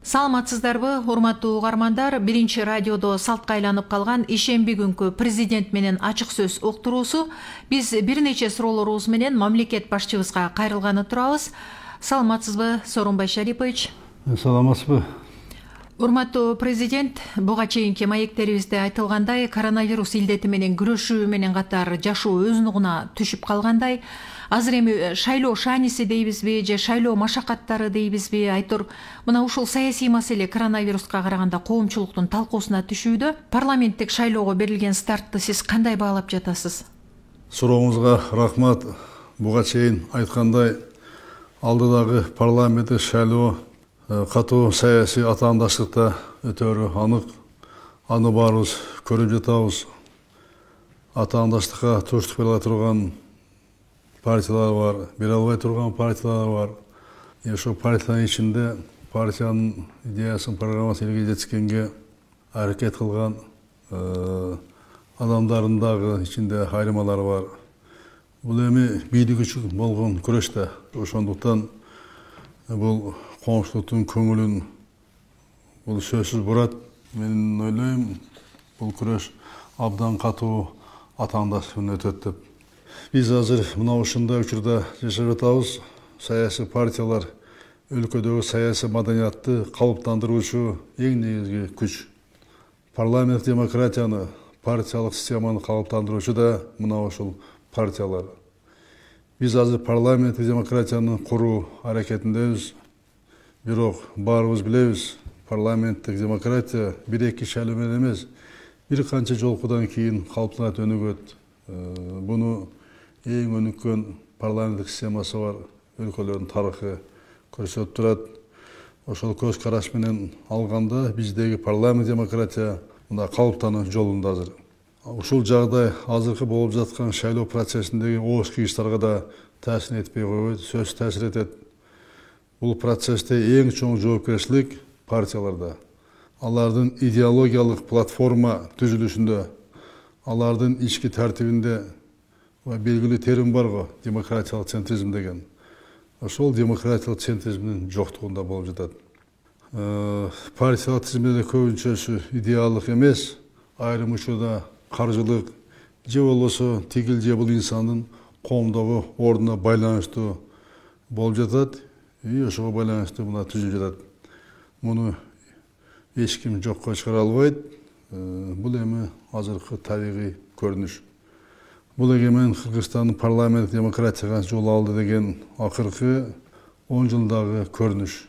Саламатсыздарбы, урматтуу угармандар. Биринчи радиодо салтка айланып калган ишемби күнкү президент менен ачык сөз уктуруусу. Биз бир нече суроолорубуз менен мамлекет башчыбызга кайрылганы турабыз. Саламатсызбы, Сооронбай Шарипович? Саламатсызбы. Урматтуу президент, буга чейинки маектерибизде айтылгандай, коронавирус илдети менен күрөшүү менен катар жашоо өз нугуна түшүп калгандай, азыр эми шайлоо шааниси дейбизби же шайлоо машакаттары дейбизби, айтор мына ушул саясий маселе коронавируска караганда коомчулуктун талкуусуна түшүүдө. Парламенттик шайлоого берилген стартты сиз кандай баалап жатасыз? Сурооңузга рахмат. Буга чейин айткандай, алдыдагы парламенттик шайлоо катуу саясий атаандаштыкта өтөрү анык. Аны баарыбыз көрүп жатабыз. Атаандаштыкка туруштук бере турган партиялар бар, бере албай турган партиялар бар. Ошол партиялардын ичинде партиянын идеясын, программасын элге жеткизгенге аракет кылган адамдардын дагы ичинде айырмалар бар. Бул эми бийлик үчүн болгон күрөштө. Ошондуктан бул коомчулуктун көңүлүн бул сөзсүз бурат. Мен ойлойм, бул күрөш абдан катуу атаандаштык менен өтөт деп. Биз азыр мына ушундай учурда жашап жатабыз. Саясий партиялар өлкөдөгү саясий маданиятты калыптандыруучу эң негизги күч. Парламент демократияны, партиялык системаны калыптандыруучу да мына ушул партиялар. Биз азыр парламенттик демократияны куруу аракетиндебиз. Бирок баарыбыз билебиз, парламенттик демократия бир-эки шайлоо менен эмес, бир канча жолкудан кийин калыптанат, өнүгөт. Буну эң өнүккөн парламенттик системасы бар өлкөлөрдүн тарыхы көрсөтүп турат. Ошол көз караш менен алганда биздеги парламент демократия мына калыптануу жолунда азыр. Ушул жагдай азыркы болуп жаткан шайлоо процессиндеги ооз кыйгычтарга да таасир этпей койбойт, сөзсүз таасир этет. Бул процессте эң чоң жоопкерчилик партияларда. Алардын идеологиялык платформа түзүлүшүндө, алардын ички тартибинде белгилүү терим бар го, демократиялык центризм деген. Ошол демократиялык центризмдин жоктугунда болуп жатат. Партиялык тизимде көбүнчөсү идеалдык эмес, айрым учурда каржылык же болбосо тигил же бул инсандын коомдогу ордуна байланыштуу болуп жатат. Ошого байланыштуу мына түзүлүп жатат. Муну эч ким жокко чыгара албайт. Бул эми азыркы табигый көрүнүш. Бул эгемен Кыргызстандын парламент демократияга жол алды деген акыркы 10 жылдагы көрүнүш.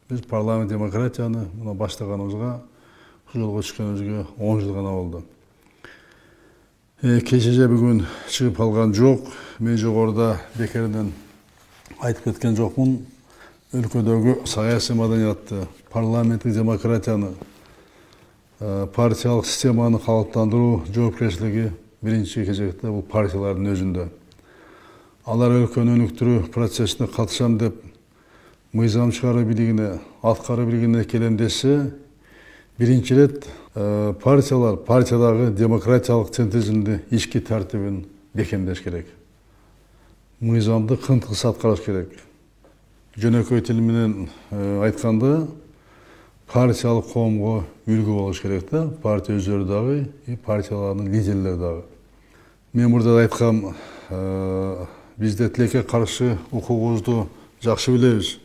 Биз парламент демократияны мына баштаганыбызга, жолго чыкканыбызга 10 жыл гана болду. Кечеже бүгүн чыгып алган жок. Мен жогоруда бекерден айтып кеткен жокмун. Өлкөдөгү саясий маданиятты, парламенттик демократияны, партиялык системаны калыптандыруу жоопкерчилиги биринчи кезекте бул партиялардын өзүндө. Алар өлкөнү өнүктүрүү процессине катышам деп мыйзам чыгаруу бийлигине, аткаруу бийлигине келем десе, биринчи ирет партиядагы демократиялык центризмди ички тартибин бекемдеш керек. Мыйзамды кынтыксыз аткарыш керек. Жөнөкөй тил менен айтканда, партиялык коомго үлгү болуш керек да, партия өздөрү дагы, партиялардын лидерлери дагы. Мен мурда айткам, бизде тилекке каршы укугубузду жакшы билебиз,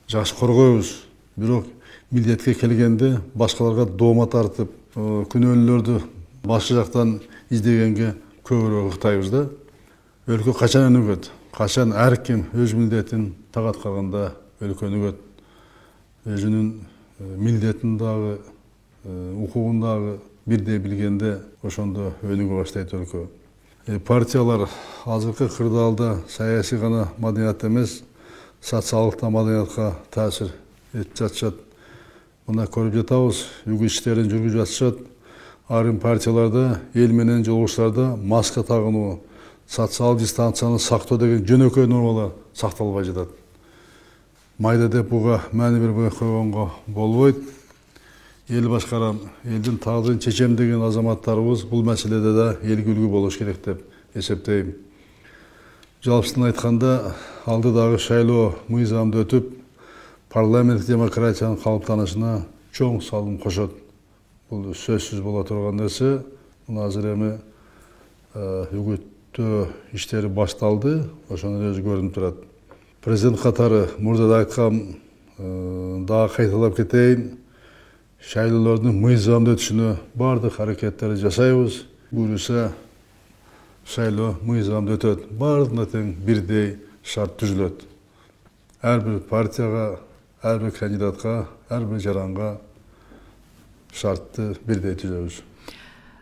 жакшы коргойбуз. Бирок милдетке келгенде башкаларга доoma тартып, күнөөлөрдү башка жактан издегенге көбүрөөк ыктайбыз да. Өлкө качан өнүгөт? Качан ар ким өз милдетин так аткарганда өлкө өнүгөт. Өзүнүн милдетин дагы, укугун дагы бирдей билгенде ошондо өнүгө баштайт өлкө. Партиялар азыркы кырдаалда саясий гана маданият эмес, социалдык маданиятка таасир этип жатышат. Мына көрүп жатабыз, үгүт иштерин жүргүзүп жатышат. Айрым партияларда эл менен жолугушууларда маска тагынуу, социал дистанцияны сактоо деген жөнөкөй нормалар сакталбай жатат. Майда деп буга маани бербей койгонго болбойт. Эл башкарам, элдин тагдырын чечем деген азаматтарыбыз бул маселеде да элге үлгү болуш керек деп эсептейм. Жалпысын айтканда, алдыдагы шайлоо мыйзамды өтүп, парламенттик демократиянын калыптанышына чоң салым кошот. Бул сөзсүз боло турган нерсе. Мына азыр эми үгүттөө иштери башталды, ошонун өзү көрүнүп турат. Президент катары мурда да айткам, дагы кайталап кетейин. Шайлоолордун мыйзамдуу өтүшүнө бардык аракеттерди жасайбыз. Буюрса шайлоо мыйзамдуу өтөт. Бардыгына тең бирдей шарт түзүлөт. Ар бир партияга, ар бир кандидатка, ар бир жаранга шартты бирдей түзөбүз.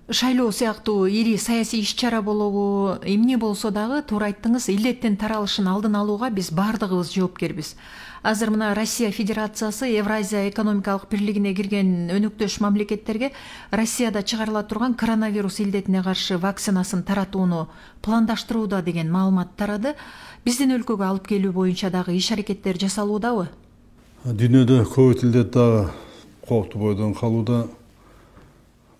Шайлоо сыяктуу ири саясий иш-чара болобу, эмне болсо дагы туура айттыңыз, илдеттин таралышын алдын алууга биз бардыгыбыз жоопкербиз. Азыр мына Россия Федерациясы Евразия экономикалык бирлигине кирген өнөктөш мамлекеттерге Россияда чыгарыла турган коронавирус илдетине каршы вакцинасын таратууну пландаштырууда деген маалымат тарады. Биздин өлкөгө алып келүү боюнча дагы иш-аракеттер жасалуудабы? Дүйнөдө ковид илдет дагы кооптуу бойдон калууда.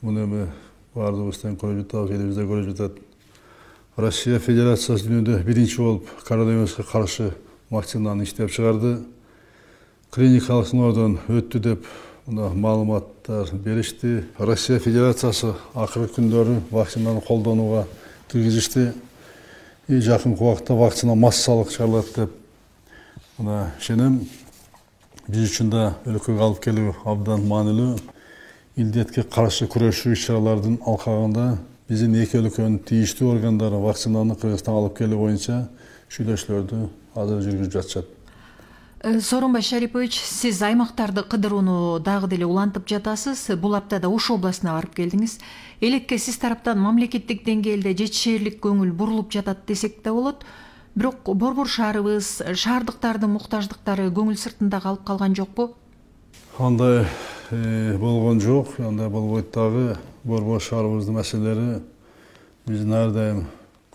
Муну эми бардыгыбыздан көрүп жатабыз, элибизде көрүп жатат. Россия Федерациясы дүйнөдө биринчи болуп коронавируска каршы вакцинаны иштеп чыгарды. Клиникалык сыноодон өттү деп маалыматтар беришти. Россия Федерациясы акыркы күндөрү вакцинаны колдонууга киргизишти. Жакынкы убакытта вакцина массалык чыгарылат деп ишенем. Биз үчүн да өлкөгө алып келүү абдан маанилүү. Илдетке каршы күрөшүү иш-чаралардын алкагында биздин эки өлкөнүн тийиштүү органдары вакцинаны Кыргызстанга алып келүү боюнча сүйлөшүүлөрдү азыр жүргүзүп жатышат. Сооронбай Шарипович, сиз аймактарды кыдырууну дагы деле улантып жатасыз. Бул аптада Ош областына барып келдиңиз. Элекке сиз тараптан мамлекеттик деңгээлде жетишээрлик көңүл бурулуп жатат десек да болот. Бирок борбор шаарыбыз, шаардыктардын муктаждыктары көңүл сыртында калып калган жокпу? Андай болгон жок, андай болбойт дагы. Борбор шаарыбыздын маселелери биздин ар дайым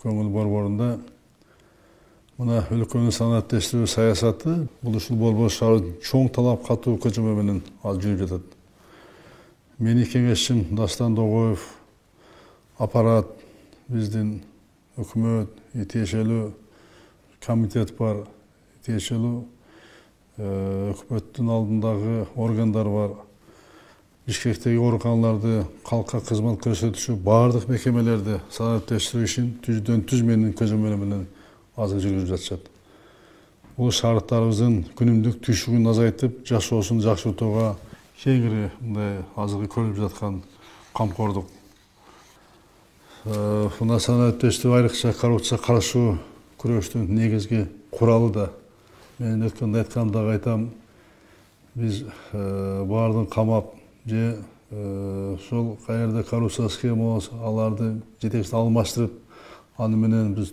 көңүл борборунда. Мына өлкөнүн санааттештирүү саясаты бул ушул борбор шаардын чоң талап катуу көчөмө менен жүрүп жатат. Менин кеңешчим Дастан Догоев, аппарат, биздин өкмөт, тиешелүү комитет бар, тиешелүү өкмөттүн алдындагы органдар бар. Бишкектеги ооруканаларды калкка кызмат көрсөтүүчү бардык мекемелерди санааттештирүү ишин түздөн түз менин көзөмөлү менен азыр жүргүзүп жатышат. Бул шаардыктарыбыздын күнүмдүк түшүгүн азайтып, жашоосун жакшыртууга кеңири мындай азыркы көрүлүп жаткан камкордук. Мына санааттештирүү айрыкча коррупцияга каршы күрөштүн негизги куралы да. Мен өткөндө айткандагы айтам, биз баардыгын камап же ошол каерде коррупция схема болсо аларды жетекчилик алмаштырып, аны менен биз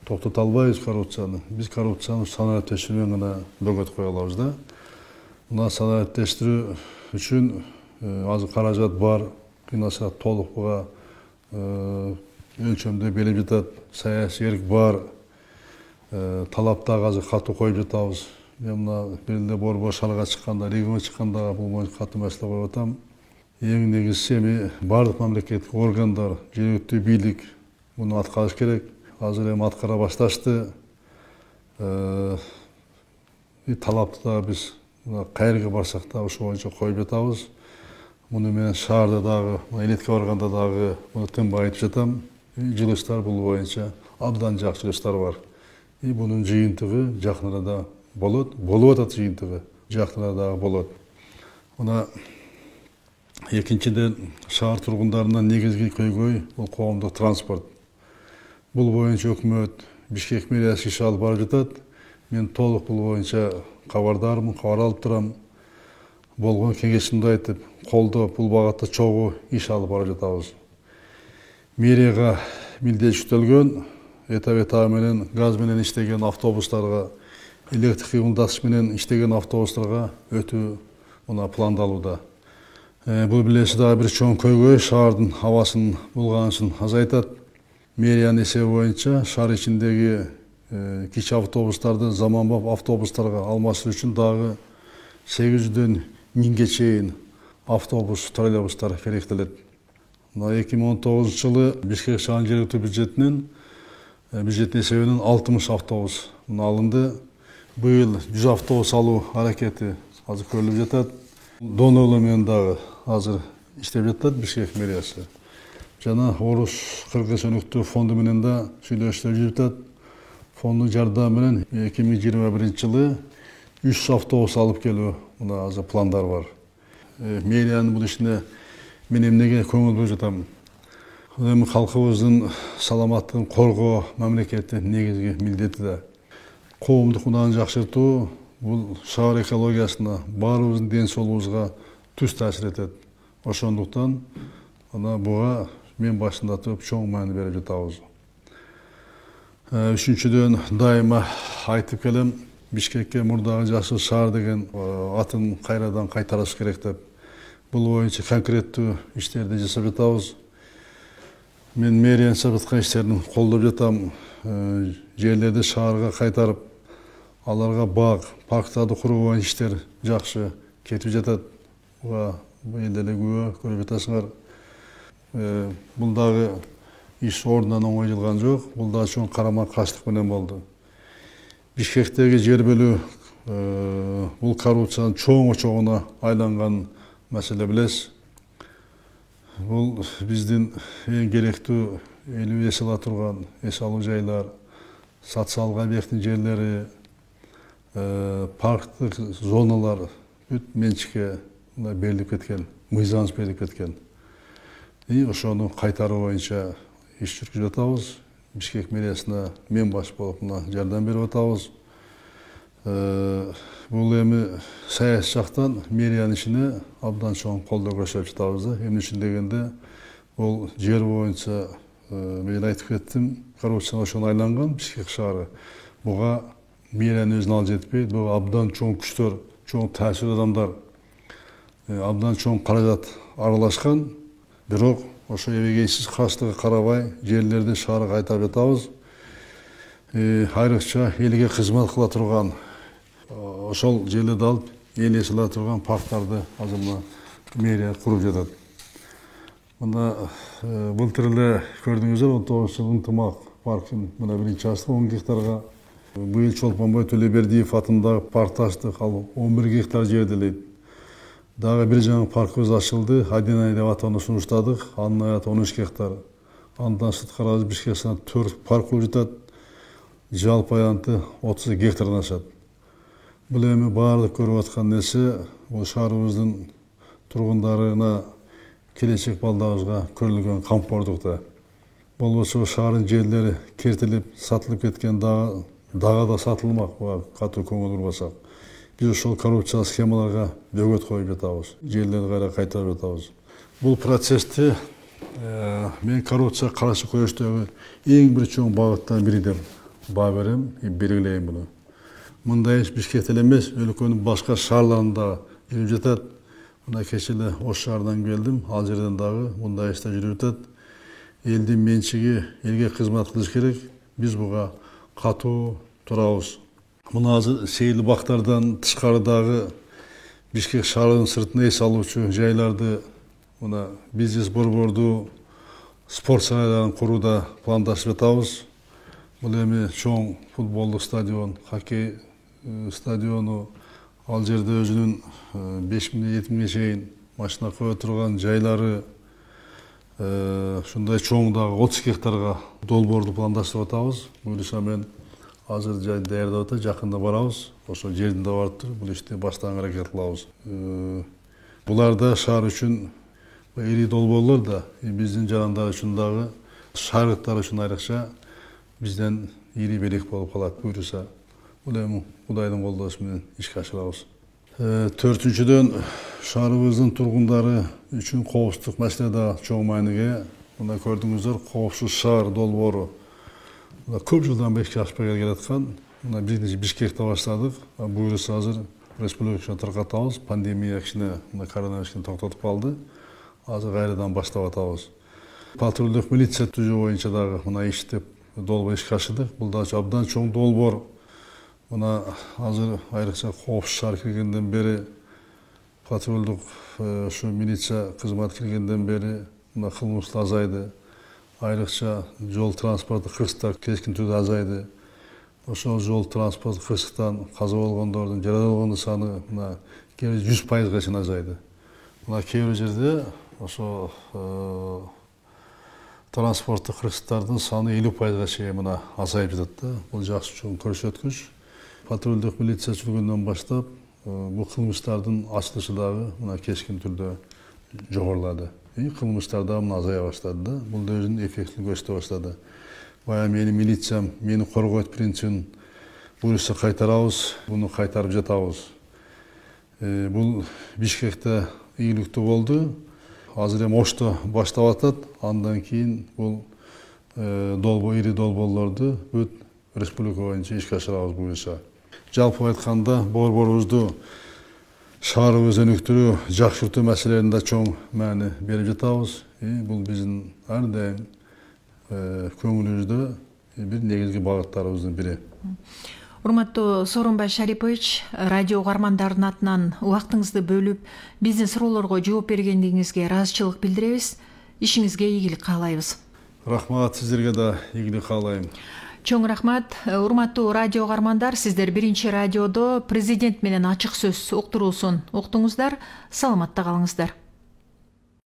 токтото албайбыз коррупцияны. Биз коррупцияны санааттештирүү менен гана бөгөт кое алабыз да. Мына санааттештирүү үчүн азыр каражат бар, кыйнаса толук буга өлчөмдө белип жатат, саясий эрк бар, талаптагы азыр катуу коюп жатабыз. Мен мына биринде борбор шаарга чыкканда, регионго чыкканда бул боюнча катуу маселе коюп атам. Эң негизгиси эми бардык мамлекеттик органдар, жергиликтүү бийлик муну аткарыш керек. Азыр эми аткара башташты. Талапты да биз каерге барсак да ошол боюнча коюп жатабыз. Муну менен шаарда дагы, элетке барганда дагы муну тынбай айтып жатам. Жылыштар бул боюнча абдан жакшы жылыштар бар. Бунун жыйынтыгы жакын арада болот. Болуп атат жыйынтыгы. Жакын арада болот. Мына экинчиден шаар тургундарынын негизги көйгөй бул коомдук транспорт. Бул боюнча өкмөт Бишкек мэриясы иш алып барып жатат. Мен толук бул боюнча кабардармын, кабар алып турам. Болгон кеңешимди айтып, колдоп, бул багытта чогуу иш алып барып жатабыз. Мэрияга милдет жүктөлгөн, этап менен газ менен иштеген автобустарга, электрик кыймылдатыш менен иштеген автобустарга өтүү мына пландалууда. Бул билесиз дагы бир чоң көйгөй шаардын абасынын булганышын азайтат. Мэриянын эсеби боюнча шаар ичиндеги кичи автобустарды заманбап автобустарга алмаштыруу үчүн дагы 800дөн 1000ге чейин автобус, троллейбустар керектелет. 2019 жылы Бишкек шаарынын жергиликтүү бюджетинин эсебинен 60 автобус алынды. Быйыл 100 автобус алуу аракети азыр көрүлүп жатат. Донолор менен дагы азыр иштеп жатат Бишкек мэриясы. Жана Орус Кыргыз өнүктүү фонду менен да сүйлөшүүлөр жүрүп жатат. Фондун жардамы менен 2021-жылы 300 автобус алып келүү мына азыр пландар бар. Мэриянын бул ишине мен эмнеге көңүл бөлүп жатам? Эми калкыбыздын саламаттыгын коргоо мамлекеттин негизги милдети да. Коомдук мунааны жакшыртуу бул шаар экологиясына, баарыбыздын ден соолугубузга түз таасир этет. Ошондуктан буга мен башында туруп чоң маани берип жатабыз. Үчүнчүдөн дайыма айтып келем, Бишкекке мурдагы жашыл шаар деген атын кайрадан кайтарыш керек деп. Бул боюнча конкреттүү иштерди жасап жатабыз. Мен мэриянын жасап жаткан иштерин колдоп жатам. Жерлерди шаарга кайтарып, аларга бак, парктарды куруу боюнча иштер жакшы кетип жатат. Буга эле күбө көрүп жатасыңар. Бул дагы иш ордунан оңой жылган жок. Бул да чоң карама-каршылык менен болду. Бишкектеги жер бөлүү бул коррупциянын чоң очогуна айланган маселе билесиз. Бул биздин эң керектүү элүү эс ала турган эс алуу жайлар, социалдык объекттин жерлери, парктык зоналар бүт менчикке берилип кеткен, мыйзамсыз берилип кеткен. Ошону кайтаруу боюнча иш жүргүзүп атабыз. Бишкек мэриясына мен баш болуп жардам берип атабыз. Бул эми саясий жактан мэриянын ишине абдан чоң колдоо көрсөтүп жатабыз да. Эмне үчүн дегенде, бул жер боюнча мен айтып кеттим, коррупцияга ошону айланган Бишкек шаары. Буга мэриянын өзүнө ал жетпейт. Буга абдан чоң күчтөр, чоң таасирлүү адамдар, абдан чоң каражат аралашкан. Бирок ошо эбегейсиз каршылыгы карабай жерлерди шаарга кайтарып жатабыз. Айрыкча элге кызмат кыла турган, ошол жерлерди алып эл эсин ала турган парктарды азыр мына мэрия куруп жатат. Мына былтыр эле көрдүңүздөр 19-жыл ынтымак паркын мына биринчи ачтык 10 гектарга. Быйыл Чолпонбой Төлөбердиев атындагы паркты ачтык, ал 11 гектар жерди элейт. Дагы бир жаңы паркыбыз ачылды, Адинай деп атауну сунуштадык, анын аяты 13 гектар. Андан сырткары Бишкекте 4 парк болуп жатат. Жалпы аянты 30 гектардан ашат. Бул эми баардык көрүп аткан нерсе бул шаарыбыздын тургундарына, келечек балдарыбызга көрүлгөн камкордукта. Болбосо шаардын жерлери кертилип, сатылып кеткен дагы да сатылмак, буга катуу көңүл бурбасак. Биз ошол коррупциялык схемаларга бөгөт коюп жатабыз, жерлерди кайра кайтарып жатабыз. Бул процессти мен коррупцияга каршы күрөштөгү эң бир чоң багыттардын бири деп баа берем, белгилейм буну. Мындай иш Бишкекте эле эмес, өлкөнүн башка шаарларында жүрүп жатат. Мына кечээ эле Ош шаарынан келдим, ал жерден дагы мындай иштер жүрүп жатат. Элдин менчиги элге кызмат кылыш керек. Биз буга катуу турабыз. Мына азыр сейил бактардан тышкарыдагы Бишкек шаарынын сыртына эс алуучу жайларды, мына бизнес борборду, спорт сарайларын курууда пландашып жатабыз. Бул эми чоң футболдук стадион, хоккей стадиону, ал жерде өзүнүн 5000-7000 чейин машина кое турган жайлары, ушундай чоң дагы 30 гектарга долбоорду пландаштырып атабыз. Буюрса мен азыр жай даярдап атат, жакында барабыз. Ошол жердин да барыптыр, бул ишти баштаганга аракет кылабыз. Булар да шаар үчүн ири долбоорлор да, биздин жарандар үчүн дагы, шаарыктар үчүн айрыкча бизден ири белек болуп калат. Буюрса, бул эми Кудайдын колдоосу менен ишке ашырабыз. Төртүнчүдөн, шаарыбыздын тургундары үчүн коопсуздук маселе да чоң мааниге. Мына көрдүңүздөр, коопсуз шаар долбоору. Көп жылдан бери ишке ашпай келаткан. Мына биз Бишкекте баштадык. Буюрса азыр республикага таркатабыз. Пандемия кичине, мына коронавирус токтотуп калды. Азыр кайрадан баштап атабыз. Патрулдук милиция түзүү боюнча дагы мына иштеп долбоор ишке ашырдык. Бул да абдан чоң долбоор. Мына азыр айрыкча коопсуз шаар киргенден бери, патрулдук ушу милиция кызмат киргенден бери мына кылмыш азайды. Айрыкча жол транспорту кырсыктар кескин түрдө азайды. ошол жол транспорт кырсыктан каза болгондордун, жаралангандардын саны мына 100%га чейин азайды. Мына кээ бир жерде ошо транспорттук кырсыктардын саны 50%га чейин мына азайып жатат да. Бул жакшы чоң көрсөткүч. Патрулдук милиция жүргөндөн баштап бул кылмыштардын ачылышы дагы мына кескин түрдө жогорулады. Кылмыштар да мына азая баштады да. Бул да өзүнүн эффектин көрсөтө баштады. Бая менин милициям мени коргойт принцибин буюрса кайтарабыз, буну кайтарып жатабыз. Бул Бишкекте ийгиликтүү болду. Азыр эми Ошто баштап атат. Андан кийин бул ири долбоорлорду бүт республика боюнча ишке ашырабыз буюрса. Жалпы айтканда борборубузду шаарыбыз өнүктүрүү, жакшыртуу маселелеринде чоң маани берип жатабыз. Бул биздин ар дайым көңүлүбүздө бир негизги багыттарыбыздын бири. Урматтуу Сооронбай Шарипович, радио угармандарынын атынан убактыңызды бөлүп, биздин суроолорго жооп бергендигиңизге ыраазычылык билдиребиз. Ишиңизге ийгилик каалайбыз. Рахмат, сиздерге да ийгилик каалайм. Чоң рахмат. Урматтуу радио угармандар, сиздер биринчи радиодо президент менен ачык сөз уктуруусун уктуңуздар. Саламатта калыңыздар.